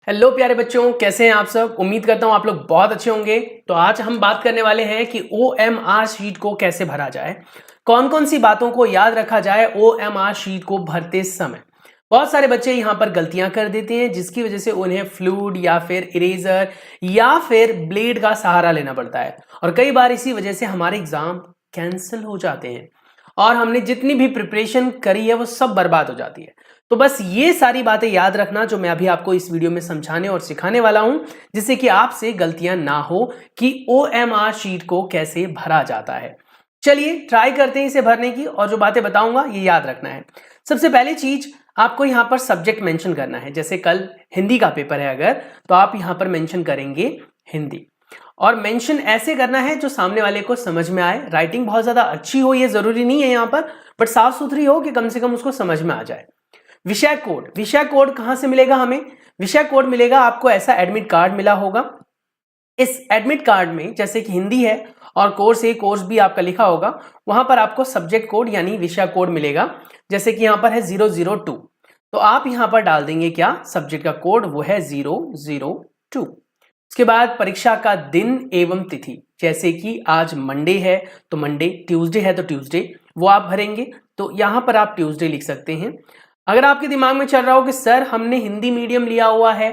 Hello प्यारे बच्चों, कैसे हैं आप सब। उम्मीद करता हूं आप लोग बहुत अच्छे होंगे। तो आज हम बात करने वाले हैं कि OMR शीट को कैसे भरा जाए, कौन कौन सी बातों को याद रखा जाए OMR शीट को भरते समय। बहुत सारे बच्चे यहां पर गलतियां कर देते हैं जिसकी वजह से उन्हें फ्लूइड या फिर इरेजर या फिर ब्लेड का सहारा लेना पड़ता है और कई बार इसी वजह से हमारे एग्जाम कैंसिल हो जाते हैं और हमने जितनी भी प्रिपरेशन करी है वो सब बर्बाद हो जाती है। तो बस ये सारी बातें याद रखना जो मैं अभी आपको इस वीडियो में समझाने और सिखाने वाला हूं, जिससे कि आपसे गलतियां ना हो कि OMR शीट को कैसे भरा जाता है। चलिए ट्राई करते हैं इसे भरने की, और जो बातें बताऊंगा ये याद रखना है। सबसे पहली चीज, आपको यहां पर सब्जेक्ट मेंशन करना है। जैसे कल हिंदी का पेपर है अगर, तो आप यहां पर मेंशन करेंगे हिंदी, और मेंशन ऐसे करना है जो सामने वाले को समझ में आए। राइटिंग बहुत ज्यादा अच्छी हो ये जरूरी नहीं है यहां पर, बट साफ सुथरी हो कि कम से कम उसको समझ में आ जाए। विषय कोड, विषय कोड कहां से मिलेगा हमें? विषय कोड मिलेगा आपको, ऐसा एडमिट कार्ड मिला होगा। इस एडमिट कार्ड में जैसे कि हिंदी है और कोर्स ए कोर्स बी आपका लिखा होगा, वहां पर आपको सब्जेक्ट कोड यानी विषय कोड मिलेगा। जैसे कि यहां पर है 002, तो आप यहां पर डाल देंगे क्या, सब्जेक्ट का कोड, वो है 002। उसके बाद परीक्षा का दिन एवं तिथि, जैसे कि आज मंडे है तो मंडे, ट्यूसडे है तो ट्यूसडे, वो आप भरेंगे। तो यहां पर आप ट्यूसडे लिख सकते हैं। अगर आपके दिमाग में चल रहा हो कि सर हमने हिंदी मीडियम लिया हुआ है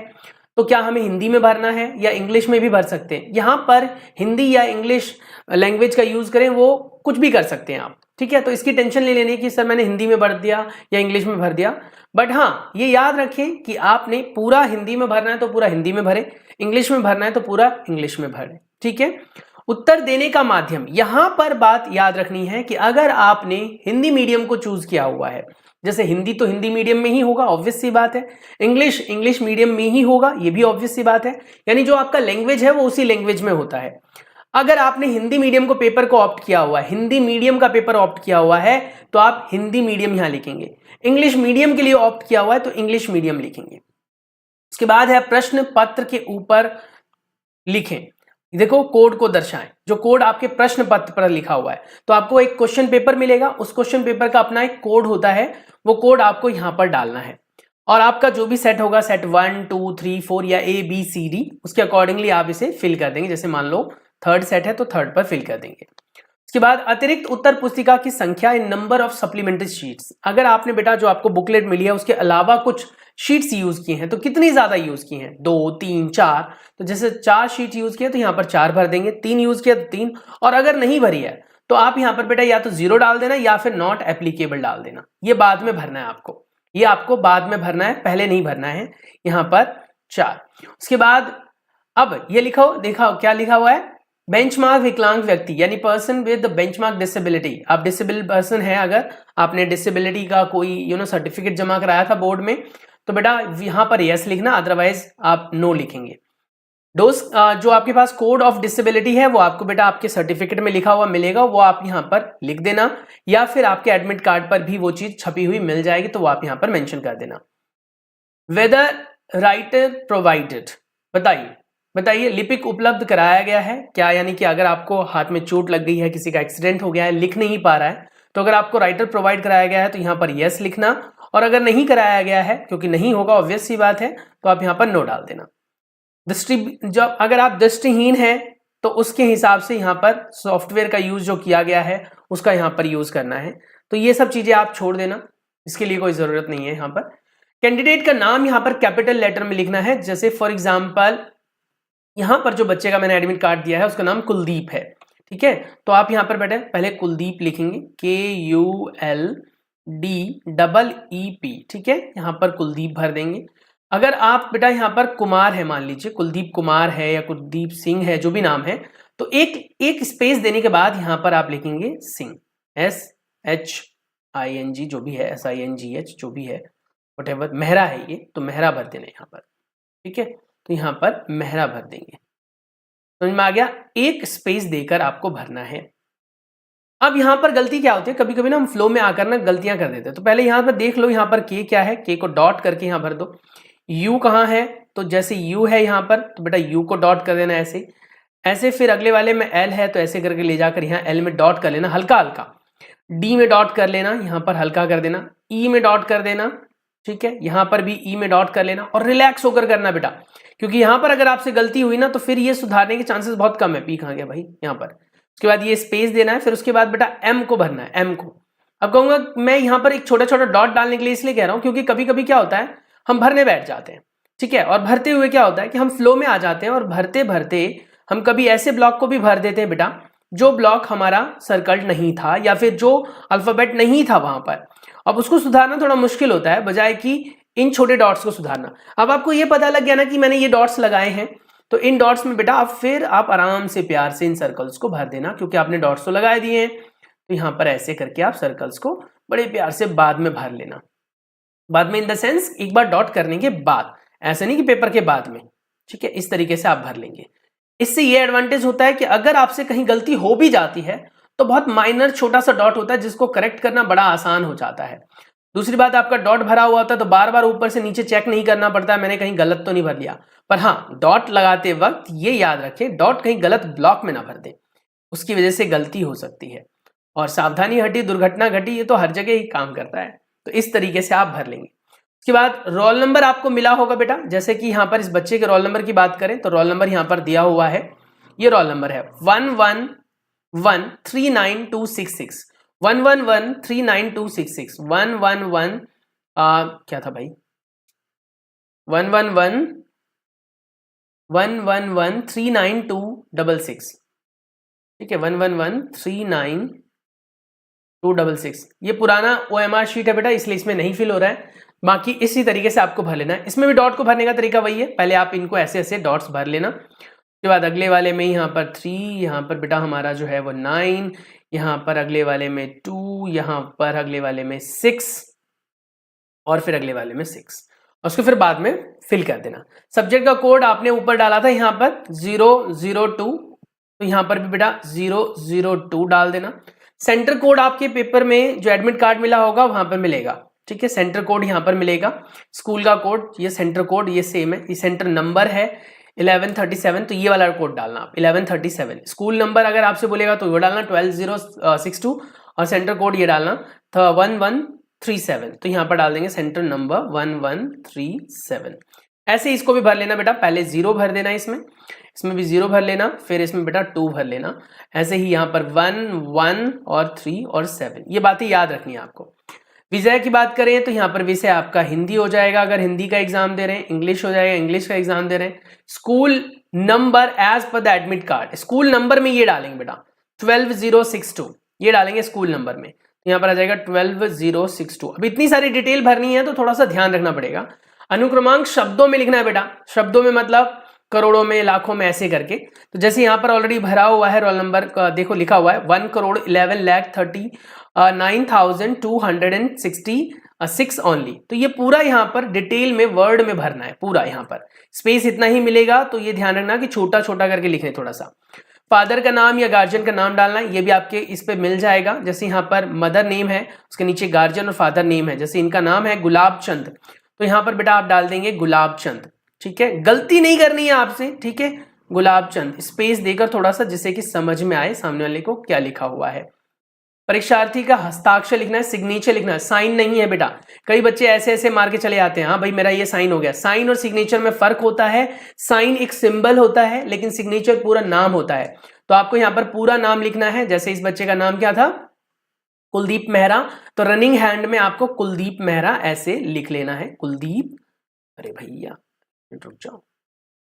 तो क्या हमें हिंदी में भरना है या इंग्लिश में भी भर सकते हैं, यहां पर हिंदी या इंग्लिश लैंग्वेज का यूज करें, वो कुछ भी कर सकते हैं आप, ठीक है। तो इसकी टेंशन ले लेने की सर मैंने हिंदी में भर दिया या इंग्लिश में भर दिया, बट हाँ ये याद रखें कि आपने पूरा हिंदी में भरना है तो पूरा हिंदी में भरे, इंग्लिश में भरना है तो पूरा इंग्लिश में भरे, ठीक है। उत्तर देने का माध्यम, यहां पर बात याद रखनी है कि अगर आपने हिंदी मीडियम को चूज किया हुआ है, जैसे हिंदी तो हिंदी मीडियम में ही होगा, ऑब्वियस सी बात है। इंग्लिश इंग्लिश मीडियम में ही होगा, ये भी ऑब्वियस सी बात है। यानी जो आपका लैंग्वेज है वो उसी लैंग्वेज में होता है। अगर आपने हिंदी मीडियम को पेपर को ऑप्ट किया हुआ है, हिंदी मीडियम का पेपर ऑप्ट किया हुआ है, तो आप हिंदी मीडियम यहां लिखेंगे। इंग्लिश मीडियम के लिए ऑप्ट किया हुआ है तो इंग्लिश मीडियम लिखेंगे। उसके बाद है प्रश्न पत्र के ऊपर लिखें, देखो कोड को दर्शाएं, जो कोड आपके प्रश्न पत्र पर लिखा हुआ है। तो आपको एक क्वेश्चन पेपर मिलेगा, उस क्वेश्चन पेपर का अपना एक कोड होता है, वो कोड आपको यहां पर डालना है। और आपका जो भी सेट होगा, सेट 1 2 3 4 या ABCD, उसके अकॉर्डिंगली आप इसे फिल कर देंगे। जैसे मान लो थर्ड सेट है तो थर्ड पर फिल कर देंगे। उसके बाद अतिरिक्त उत्तर पुस्तिका की संख्या इन नंबर ऑफ सप्लीमेंट्री शीट्स, अगर आपने बेटा जो आपको बुकलेट मिली है उसके अलावा कुछ शीट्स यूज की हैं तो कितनी ज्यादा यूज की हैं, 2 3 4, तो जैसे 4 शीट यूज किया तो यहां पर 4 भर देंगे, 3 यूज किया तो 3, और अगर नहीं भरी है तो आप यहां पर बेटा या तो 0 डाल देना या फिर नॉट एप्लीकेबल डाल देना। ये बाद में भरना है आपको, ये आपको बाद में भरना है, पहले नहीं भरना है। यहां पर 4। उसके बाद अब ये लिखो, देखा क्या लिखा हुआ है, बेंचमार्क विकलांग व्यक्ति यानी पर्सन विद बेंचमार्क डिसेबिलिटी। आप डिसेबल पर्सन है, अगर आपने डिसेबिलिटी का कोई सर्टिफिकेट जमा कराया था बोर्ड में, तो बेटा यहां पर यस लिखना, अदरवाइज आप नो लिखेंगे। डोज जो आपके पास कोड ऑफ डिसेबिलिटी है वो आपको बेटा आपके सर्टिफिकेट में लिखा हुआ मिलेगा, वो आप यहां पर लिख देना, या फिर आपके एडमिट कार्ड पर भी वो चीज छपी हुई मिल जाएगी तो वो आप यहां पर मेंशन कर देना। वेदर राइटर प्रोवाइडेड, बताइए बताइए लिपिक उपलब्ध कराया गया है क्या, यानी कि अगर आपको हाथ में चोट लग गई है, किसी का एक्सीडेंट हो गया है, लिख नहीं पा रहा है, तो अगर आपको राइटर प्रोवाइड कराया गया है तो यहां पर यस लिखना, और अगर नहीं कराया गया है, क्योंकि नहीं होगा ऑब्वियस सी बात है, तो आप यहां पर नो डाल देना। जब अगर आप दृष्टिहीन हैं तो उसके हिसाब से यहां पर सॉफ्टवेयर का यूज जो किया गया है उसका यहां पर यूज करना है। तो ये सब चीजें आप छोड़ देना, इसके लिए कोई जरूरत नहीं है। यहां पर कैंडिडेट का नाम यहां पर कैपिटल लेटर में लिखना है। जैसे फॉर एग्जाम्पल यहां पर जो बच्चे का मैंने एडमिट कार्ड दिया है उसका नाम कुलदीप है, ठीक है। तो आप यहां पर बेटा पहले कुलदीप लिखेंगे, KULDEEP, ठीक है, यहां पर कुलदीप भर देंगे। अगर आप बेटा यहां पर कुमार है, मान लीजिए कुलदीप कुमार है या कुलदीप सिंह है, जो भी नाम है, तो एक स्पेस देने के बाद यहां पर आप लिखेंगे सिंह, SHING, जो भी है, SINGH जो भी है, वटेवर, मेहरा है ये तो मेहरा भर देना यहां पर, ठीक है। तो यहां पर मेहरा भर देंगे, समझ में आ गया। एक स्पेस देकर आपको भरना है। अब यहां पर गलती क्या होती है, कभी कभी ना हम फ्लो में आकर ना गलतियां कर देते हैं। तो पहले यहां पर देख लो, यहां पर के क्या है, के को डॉट करके यहां भर दो। यू कहां है, तो जैसे यू है यहां पर, तो बेटा यू को डॉट कर देना ऐसे ऐसे। फिर अगले वाले में एल है तो ऐसे करके ले जाकर यहां एल में डॉट कर लेना हल्का हल्का। डी में डॉट कर लेना, यहां पर हल्का कर देना। ई में डॉट कर देना, ठीक है, यहां पर भी ई में डॉट कर लेना और रिलैक्स होकर करना बेटा, क्योंकि यहां पर अगर आपसे गलती हुई ना तो फिर ये सुधारने के चांसेस बहुत कम है। पी कहां गया भाई, यहां पर। उसके बाद ये स्पेस देना है, फिर उसके बाद बेटा एम को भरना है, एम को। अब कहूंगा मैं यहां पर एक छोटा छोटा डॉट डालने के लिए इसलिए कह रहा हूं क्योंकि कभी कभी क्या होता है, हम भरने बैठ जाते हैं, ठीक है, और भरते हुए क्या होता है कि हम फ्लो में आ जाते हैं और भरते भरते हम कभी ऐसे ब्लॉक को भी भर देते हैं बेटा जो ब्लॉक हमारा सर्कल्ड नहीं था या फिर जो अल्फाबेट नहीं था वहां पर। अब उसको सुधारना थोड़ा मुश्किल होता है बजाय कि इन छोटे डॉट्स को सुधारना। अब आपको ये पता लग गया ना कि मैंने ये डॉट्स लगाए हैं, तो इन डॉट्स में बेटा आप आराम से प्यार से इन सर्कल्स को भर देना, क्योंकि आपने डॉट्स तो लगाए दिए हैं। तो यहां पर ऐसे करके आप सर्कल्स को बड़े प्यार से बाद में भर लेना। बाद में इन द सेंस एक बार डॉट करने के बाद, ऐसे नहीं कि पेपर के बाद में, ठीक है, इस तरीके से आप भर लेंगे। इससे ये एडवांटेज होता है कि अगर आपसे कहीं गलती हो भी जाती है तो बहुत माइनर छोटा सा डॉट होता है जिसको करेक्ट करना बड़ा आसान हो जाता है। दूसरी बात, आपका डॉट भरा हुआ होता है तो बार बार ऊपर से नीचे चेक नहीं करना पड़ता है मैंने कहीं गलत तो नहीं भर लिया। पर हाँ, डॉट लगाते वक्त ये याद रखें, डॉट कहीं गलत ब्लॉक में ना भर दें, उसकी वजह से गलती हो सकती है। और सावधानी हटी दुर्घटना घटी, ये तो हर जगह ही काम करता है। तो इस तरीके से आप भर लेंगे। उसके बाद रोल नंबर आपको मिला होगा बेटा, जैसे कि यहाँ पर इस बच्चे के रोल नंबर की बात करें तो रोल नंबर यहाँ पर दिया हुआ है, ये रोल नंबर है 11139266, 11139266, 111 क्या था भाई, 11139266, ठीक है, 11139266। ये पुराना OMR शीट है बेटा, इसलिए इसमें नहीं फिल हो रहा है। बाकी इसी तरीके से आपको भर लेना है। इसमें भी डॉट को भरने का तरीका वही है, पहले आप इनको ऐसे ऐसे डॉट्स भर लेना। उसके बाद अगले वाले में यहाँ पर 3, यहाँ पर बेटा हमारा जो है वो 9, यहाँ पर अगले वाले में 2, यहाँ पर अगले वाले में 6 और फिर अगले वाले में 6, और उसको फिर बाद में फिल कर देना। सब्जेक्ट का कोड आपने ऊपर डाला था यहाँ पर 002, तो यहाँ पर भी बेटा 002 डाल देना। सेंटर कोड आपके पेपर में जो एडमिट कार्ड मिला होगा वहां पर मिलेगा, ठीक है, सेंटर कोड यहाँ पर मिलेगा। स्कूल का कोड, ये सेंटर कोड ये सेम है, ये सेंटर नंबर है 1137, तो ये वाला कोड डालना आप 1137। स्कूल नंबर अगर आपसे बोलेगा तो वो डालना 12062, और सेंटर कोड ये डालना था 1137, तो यहाँ पर डाल देंगे सेंटर नंबर 1137। ऐसे इसको भी भर लेना बेटा, पहले 0 भर देना, इसमें भी 0 भर लेना, फिर इसमें बेटा 2 भर लेना। ऐसे ही यहाँ पर 1, 1 और 3 और 7, ये बातें याद रखनी है आपको। विषय की बात करें तो यहाँ पर विषय आपका हिंदी हो जाएगा अगर हिंदी का एग्जाम दे रहे हैं, इंग्लिश हो जाएगा इंग्लिश का एग्जाम दे रहे हैं। School number as per the admit card, school number में ये डालेंगे बेटा 12062, ये डालेंगे स्कूल नंबर में, तो यहाँ पर आ जाएगा 12062। अब इतनी सारी डिटेल भरनी है तो थोड़ा सा ध्यान रखना पड़ेगा। अनुक्रमांक शब्दों में लिखना है बेटा, शब्दों में मतलब करोड़ों में, लाखों में, ऐसे करके। तो जैसे यहाँ पर ऑलरेडी भरा हुआ है रोल नंबर का, देखो लिखा हुआ है 1,11,30,9,266 ओनली, तो ये पूरा यहाँ पर डिटेल में वर्ड में भरना है पूरा। यहाँ पर स्पेस इतना ही मिलेगा, तो ये ध्यान रखना कि छोटा छोटा करके लिखें थोड़ा सा। फादर का नाम या गार्जियन का नाम डालना है, ये भी आपके इस पे मिल जाएगा। जैसे यहाँ पर मदर नेम है, उसके नीचे गार्जियन और फादर नेम है। जैसे इनका नाम है गुलाब चंद, तो यहाँ पर बेटा आप डाल देंगे गुलाब चंद, ठीक है, गलती नहीं करनी है आपसे, ठीक है, गुलाब चंद, स्पेस देकर थोड़ा सा, जिससे कि समझ में आए सामने वाले को क्या लिखा हुआ है। परीक्षार्थी का हस्ताक्षर लिखना है, सिग्नेचर लिखना है, साइन नहीं है बेटा। कई बच्चे ऐसे ऐसे मार के चले आते हैं, हाँ भाई मेरा ये साइन हो गया। साइन और सिग्नेचर में फर्क होता है, साइन एक सिंबल होता है लेकिन सिग्नेचर पूरा नाम होता है। तो आपको यहाँ पर पूरा नाम लिखना है। जैसे इस बच्चे का नाम क्या था, कुलदीप मेहरा, तो रनिंग हैंड में आपको कुलदीप मेहरा ऐसे लिख लेना है, कुलदीप, अरे भैया रुक जाओ,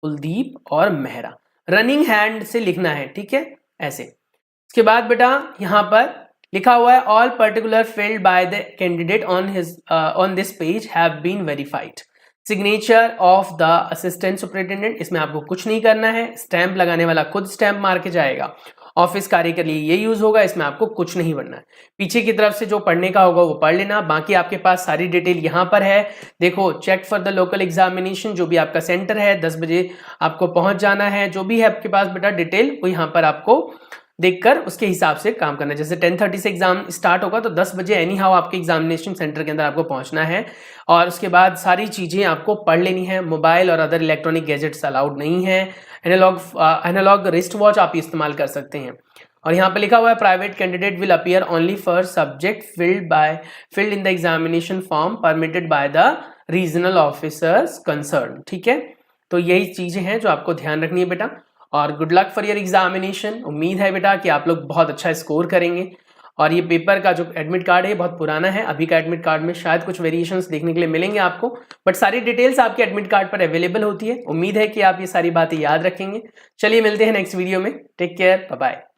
कुलदीप और मेहरा रनिंग हैंड से लिखना है, ठीक है, ऐसे। उसके बाद बेटा यहाँ पर लिखा हुआ है all particular field by the candidate on this page have been verified, signature of the assistant superintendent, इसमें आपको कुछ नहीं करना है, स्टैंप लगाने वाला खुद स्टैंप मार के जाएगा। ऑफिस कार्य के लिए ये यूज होगा, इसमें आपको कुछ नहीं पढ़ना है। पीछे की तरफ से जो पढ़ने का होगा वो पढ़ लेना, बाकी आपके पास सारी डिटेल यहाँ पर है। देखो, check for the local examination, जो भी आपका सेंटर है 10 बजे आपको पहुंच जाना है। जो भी है आपके पास बेटा डिटेल, वो यहाँ पर आपको देखकर उसके हिसाब से काम करना है। जैसे 10:30 से एग्जाम स्टार्ट होगा तो 10 बजे एनी हाउ आपके एग्जामिनेशन सेंटर के अंदर आपको पहुंचना है। और उसके बाद सारी चीजें आपको पढ़ लेनी है। मोबाइल और अदर इलेक्ट्रॉनिक गैजेट्स अलाउड नहीं है। एनालॉग रिस्ट वॉच आप इस्तेमाल कर सकते हैं। और यहाँ पे लिखा हुआ है private candidate will appear only for subject filled in the examination form permitted by the regional officers concern. ठीक है, तो यही चीजें हैं जो आपको ध्यान रखनी है बेटा। और good luck for your examination. उम्मीद है बेटा कि आप लोग बहुत अच्छा स्कोर करेंगे। और ये पेपर का जो एडमिट कार्ड है बहुत पुराना है, अभी का एडमिट कार्ड में शायद कुछ वेरिएशंस देखने के लिए मिलेंगे आपको, बट सारी डिटेल्स आपके एडमिट कार्ड पर अवेलेबल होती है। उम्मीद है कि आप ये सारी बातें याद रखेंगे। चलिए मिलते हैं नेक्स्ट वीडियो में। Take care, bye bye.